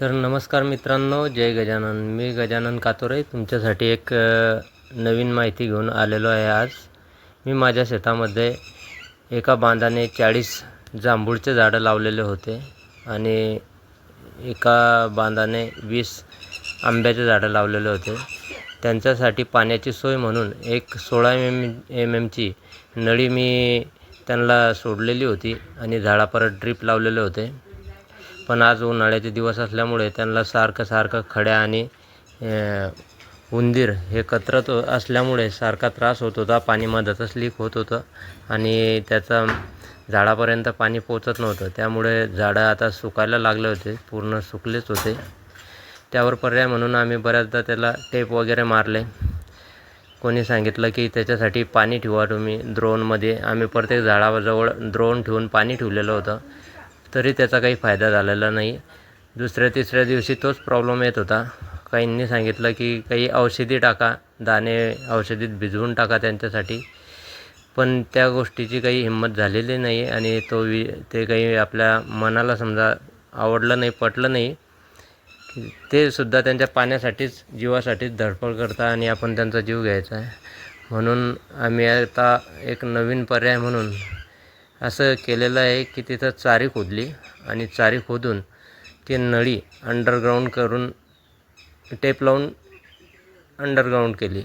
तर नमस्कार मित्रांनो, जय गजानन. मी गजानन कातोरे तुमच्यासाठी एक नवीन माहिती घेऊन आलेलो आहे. आज मी माझ्या शेतामध्ये एका बांधाने 40 जांभूळचे झाडं लावलेले होते आणि एका बांधाने 20 आंब्याचे झाडं लावलेले होते. त्यांच्यासाठी पाण्याची सोय म्हणून एक 16 MM ची नळी मी त्यांना सोडलेली होती आणि झाडापर्यंत ड्रीप लावलेले होते. पण आज उन्हाळ्याचे दिवस असल्यामुळे त्यांना सारखं खड्या आणि उंदीर हे कतरत असल्यामुळे सारखा त्रास होत होता. पाणी मधातच लीक होत होतं आणि त्याचा झाडापर्यंत पाणी पोचत नव्हतं. त्यामुळे झाडं आता सुकायला लागले होते, पूर्ण सुकलेच होते. त्यावर पर्याय म्हणून आम्ही बऱ्याचदा त्याला टेप वगैरे मारले. कोणी सांगितलं की त्याच्यासाठी पाणी ठेवा तुम्ही ड्रोनमध्ये. आम्ही प्रत्येक झाडाजवळ ड्रोन ठेवून पाणी ठेवलेलं होतं, तरी त्याचा काही फायदा झालेला नाही. दुसऱ्या-तिसऱ्या दिवशी तोच प्रॉब्लेम येत होता. काहींनी सांगितलं की काही औषधी टाका, दाणे औषधीत भिजवून टाका त्यांच्यासाठी, पण त्या गोष्टीची काही हिंमत झालेली नाही आणि ते काही आपल्या मनाला समजा आवडलं नाही, पटलं नाही. ते सुद्धा त्यांच्या पाण्यासाठीच, जीवासाठीच धडपड करता आणि आपण त्यांचा जीव घ्यायचा आहे. म्हणून आम्ही आता एक नवीन पर्याय म्हणून असं केलेलं आहे की तिथं चारी खोदली आणि चारी खोदून ती नळी अंडरग्राऊंड करून टेप लावून अंडरग्राऊंड केली.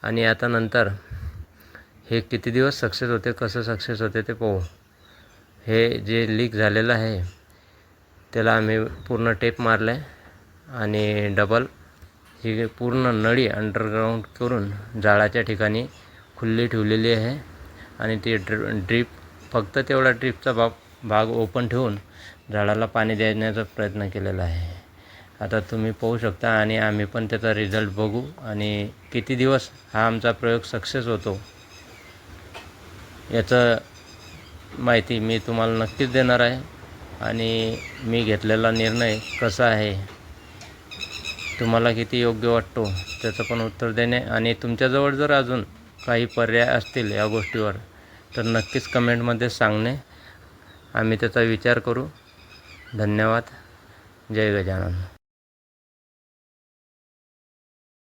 आणि आता नंतर हे किती दिवस सक्सेस होते, कसं सक्सेस होते ते पाहू. हे जे लीक झालेलं आहे त्याला आम्ही पूर्ण टेप मारलं आहे आणि डबल ही पूर्ण नळी अंडरग्राऊंड करून झाडाच्या ठिकाणी खुल्ली ठेवलेली आहे आणि ती ड्रीप फक्त तेवढा ड्रीपचा भाग ओपन ठेवून झाडाला पाणी देण्याचा प्रयत्न केलेला आहे. आता तुम्ही पाहू शकता आणि आम्ही पण त्याचा रिझल्ट बघू आणि किती दिवस हा आमचा प्रयोग सक्सेस होतो याचं माहिती मी तुम्हाला नक्कीच देणार आहे. आणि मी घेतलेला निर्णय कसा आहे, तुम्हाला किती योग्य वाटतो त्याचं पण उत्तर देणे. आणि तुमच्याजवळ जर अजून काही पर्याय असतील या गोष्टीवर तर नक्कीच कमेंटमध्ये सांगणे. आम्ही त्याचा विचार करू. धन्यवाद. जय गजानन.